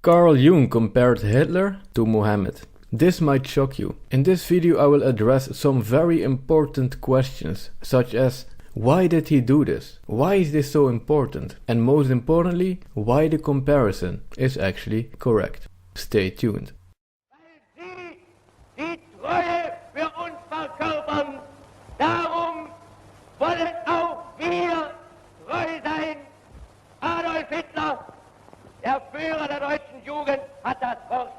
Carl Jung compared Hitler to Mohammed. This might shock you. In this video I will address some very important questions, such as why did he do this? Why is this so important? And most importantly, why the comparison is actually correct. Stay tuned. Die Treue für uns verkörpern, darum wollen auch wir treu sein. Adolf Hitler, der Führer der deutschen Jugend, hat das Wort.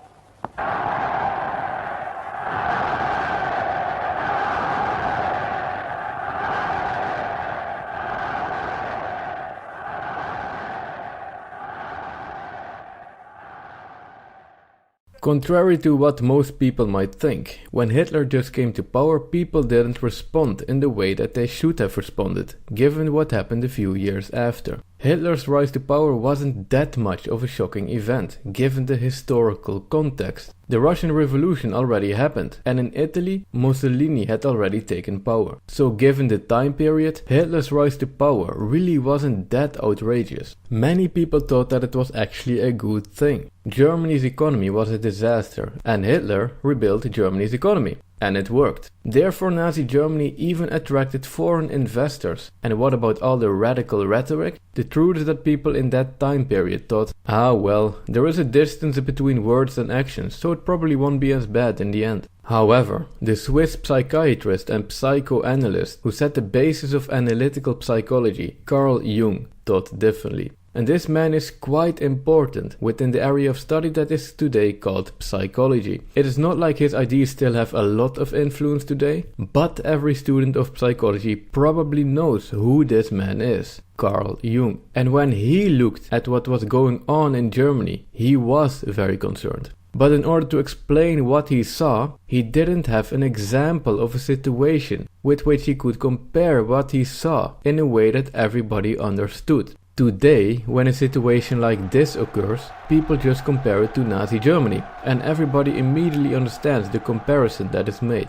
Contrary to what most people might think, when Hitler just came to power, people didn't respond in the way that they should have responded, given what happened a few years after. Hitler's rise to power wasn't that much of a shocking event, given the historical context. The Russian Revolution already happened, and in Italy, Mussolini had already taken power. So given the time period, Hitler's rise to power really wasn't that outrageous. Many people thought that it was actually a good thing. Germany's economy was a disaster, and Hitler rebuilt Germany's economy. And it worked. Therefore, Nazi Germany even attracted foreign investors. And what about all the radical rhetoric? The truth is that people in that time period thought, well, there is a distance between words and actions, so it probably won't be as bad in the end. However, the Swiss psychiatrist and psychoanalyst who set the basis of analytical psychology, Carl Jung, thought differently. And this man is quite important within the area of study that is today called psychology. It is not like his ideas still have a lot of influence today, but every student of psychology probably knows who this man is, Carl Jung. And when he looked at what was going on in Germany, he was very concerned. But in order to explain what he saw, he didn't have an example of a situation with which he could compare what he saw in a way that everybody understood. Today, when a situation like this occurs, people just compare it to Nazi Germany, and everybody immediately understands the comparison that is made.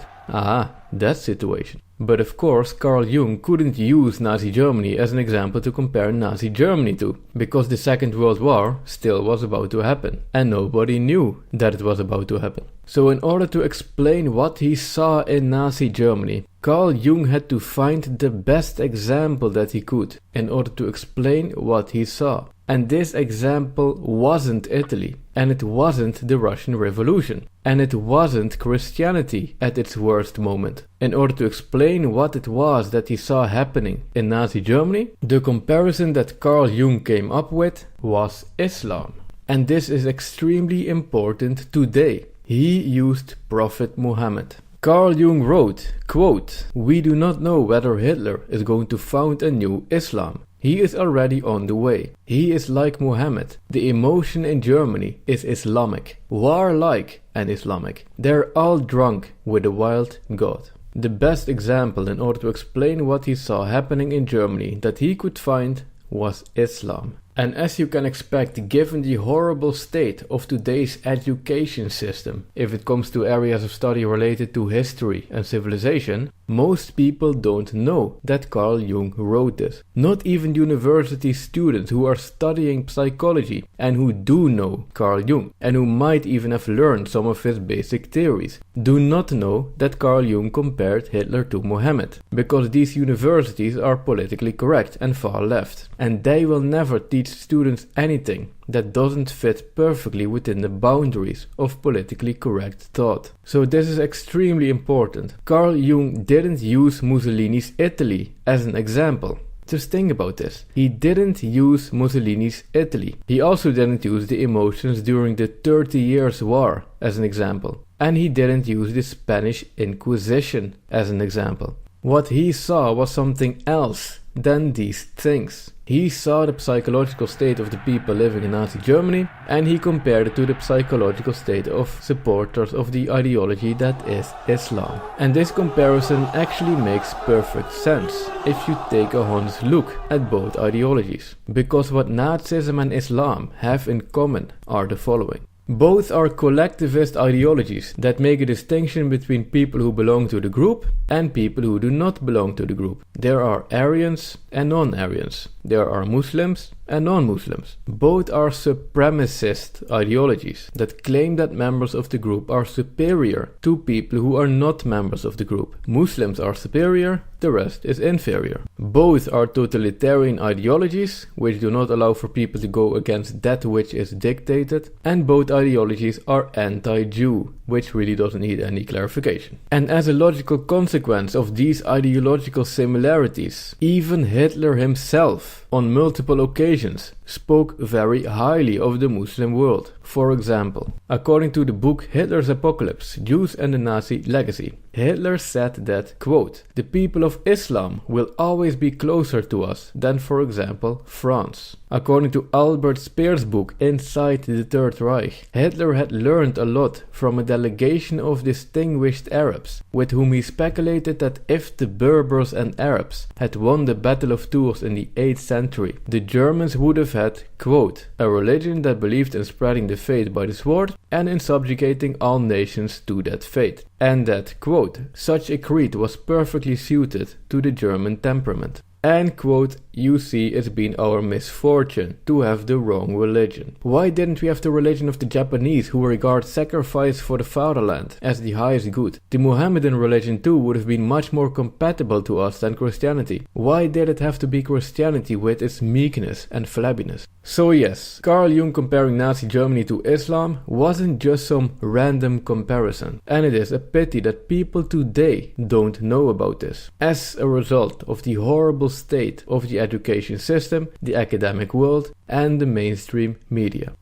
That situation. But of course, Carl Jung couldn't use Nazi Germany as an example to compare Nazi Germany to, because the Second World War still was about to happen, and nobody knew that it was about to happen. So in order to explain what he saw in Nazi Germany, Carl Jung had to find the best example that he could in order to explain what he saw. And this example wasn't Italy, and it wasn't the Russian Revolution, and it wasn't Christianity at its worst moment. In order to explain what it was that he saw happening in Nazi Germany, the comparison that Carl Jung came up with was Islam. And this is extremely important today. He used Prophet Mohammed. Carl Jung wrote, quote, "We do not know whether Hitler is going to found a new Islam. He is already on the way. He is like Mohammed. The emotion in Germany is Islamic, warlike and Islamic. They're all drunk with a wild God." The best example in order to explain what he saw happening in Germany that he could find was Islam. And as you can expect, given the horrible state of today's education system, if it comes to areas of study related to history and civilization, most people don't know that Carl Jung wrote this. Not even university students who are studying psychology and who do know Carl Jung, and who might even have learned some of his basic theories, do not know that Carl Jung compared Hitler to Mohammed, because these universities are politically correct and far left, and they will never teach students anything that doesn't fit perfectly within the boundaries of politically correct thought. So this is extremely important. Carl Jung didn't use Mussolini's Italy as an example. Just think about this. He didn't use Mussolini's Italy. He also didn't use the emotions during the 30 Years' War as an example. And he didn't use the Spanish Inquisition as an example. What he saw was something else than these things. He saw the psychological state of the people living in Nazi Germany, and he compared it to the psychological state of supporters of the ideology that is Islam. And this comparison actually makes perfect sense if you take a honest look at both ideologies. Because what Nazism and Islam have in common are the following. Both are collectivist ideologies that make a distinction between people who belong to the group and people who do not belong to the group. There are Aryans and non-Aryans. There are Muslims and non-Muslims. Both are supremacist ideologies that claim that members of the group are superior to people who are not members of the group. Muslims are superior, the rest is inferior. Both are totalitarian ideologies which do not allow for people to go against that which is dictated, and both ideologies are anti-Jew, which really doesn't need any clarification. And as a logical consequence of these ideological similarities, even Hitler himself, on multiple occasions, spoke very highly of the Muslim world. For example, according to the book Hitler's Apocalypse, Jews and the Nazi Legacy, Hitler said that, quote, "The people of Islam will always be closer to us than, for example, France." According to Albert Speer's book Inside the Third Reich, Hitler had learned a lot from a delegation of distinguished Arabs, with whom he speculated that if the Berbers and Arabs had won the Battle of Tours in the 8th century, the Germans would have had, quote, "a religion that believed in spreading the faith by the sword and in subjugating all nations to that faith," and that, quote, "such a creed was perfectly suited to the German temperament." And quote, "You see, it's been our misfortune to have the wrong religion." Why didn't we have the religion of the Japanese, who regard sacrifice for the fatherland as the highest good? The Mohammedan religion too would have been much more compatible to us than Christianity. Why did it have to be Christianity with its meekness and flabbiness? So yes, Carl Jung comparing Nazi Germany to Islam wasn't just some random comparison. And it is a pity that people today don't know about this, as a result of the horrible state of the education system, the academic world, and the mainstream media.